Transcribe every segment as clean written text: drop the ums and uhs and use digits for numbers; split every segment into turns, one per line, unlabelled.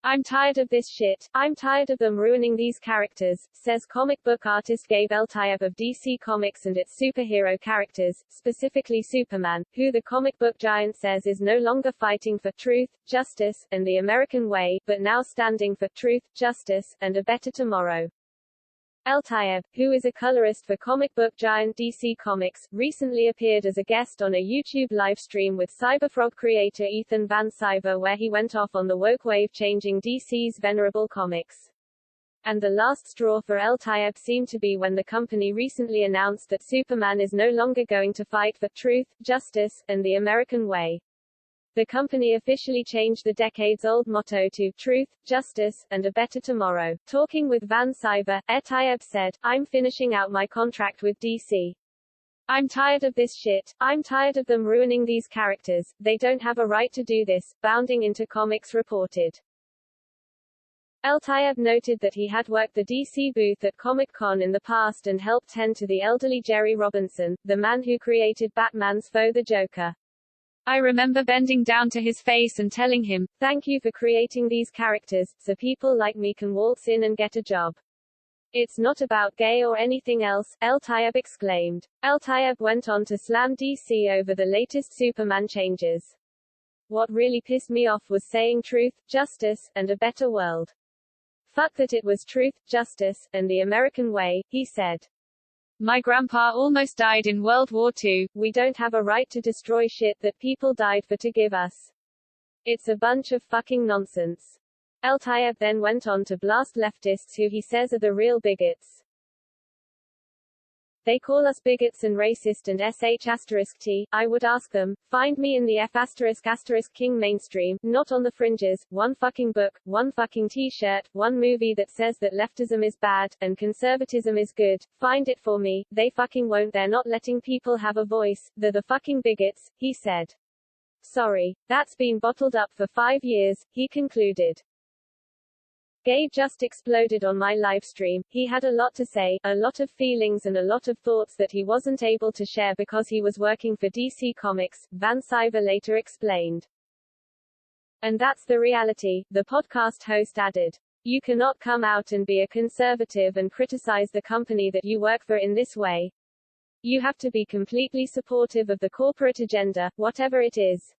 I'm tired of this shit. I'm tired of them ruining these characters, says comic book artist Gabe Eltaeb of DC Comics and its superhero characters, specifically Superman, who the comic book giant says is no longer fighting for truth, justice, and the American way, but now standing for truth, justice, and a better tomorrow. Eltaeb, who is a colorist for comic book giant DC Comics, recently appeared as a guest on a YouTube livestream with Cyberfrog creator Ethan Van Sciver where he went off on the woke wave changing DC's venerable comics. And the last straw for Eltaeb seemed to be when the company recently announced that Superman is no longer going to fight for truth, justice, and the American way. The company officially changed the decades-old motto to Truth, Justice, and a Better Tomorrow. Talking with Van Sciver, Eltaeb said, I'm finishing out my contract with DC. I'm tired of this shit. I'm tired of them ruining these characters. They don't have a right to do this, Bounding Into Comics reported. Eltaeb noted that he had worked the DC booth at Comic-Con in the past and helped tend to the elderly Jerry Robinson, the man who created Batman's foe the Joker. I remember bending down to his face and telling him, thank you for creating these characters, so people like me can waltz in and get a job. It's not about gay or anything else, Eltaeb exclaimed. Eltaeb went on to slam DC over the latest Superman changes. What really pissed me off was saying truth, justice, and a better world. Fuck that it was truth, justice, and the American way, he said. My grandpa almost died in World War II. We don't have a right to destroy shit that people died for to give us. It's a bunch of fucking nonsense. Eltaeb then went on to blast leftists who he says are the real bigots. They call us bigots and racist and sh*t. I would ask them, find me in the F***King mainstream, not on the fringes, one fucking book, one fucking t-shirt, one movie that says that leftism is bad, and conservatism is good, find it for me, they fucking won't. They're not letting people have a voice, they're the fucking bigots, he said. Sorry, that's been bottled up for 5 years, he concluded. Gabe just exploded on my livestream. He had a lot to say, a lot of feelings and a lot of thoughts that he wasn't able to share because he was working for DC Comics, Van Sciver later explained. And that's the reality, the podcast host added. You cannot come out and be a conservative and criticize the company that you work for in this way. You have to be completely supportive of the corporate agenda, whatever it is.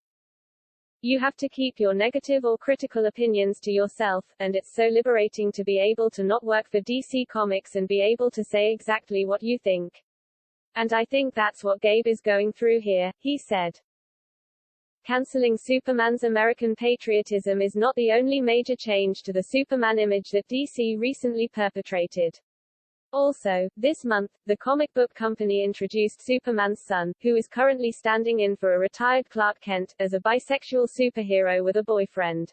You have to keep your negative or critical opinions to yourself, and it's so liberating to be able to not work for DC Comics and be able to say exactly what you think. And I think that's what Gabe is going through here, he said. Canceling Superman's American patriotism is not the only major change to the Superman image that DC recently perpetrated. Also, this month, the comic book company introduced Superman's son, who is currently standing in for a retired Clark Kent, as a bisexual superhero with a boyfriend.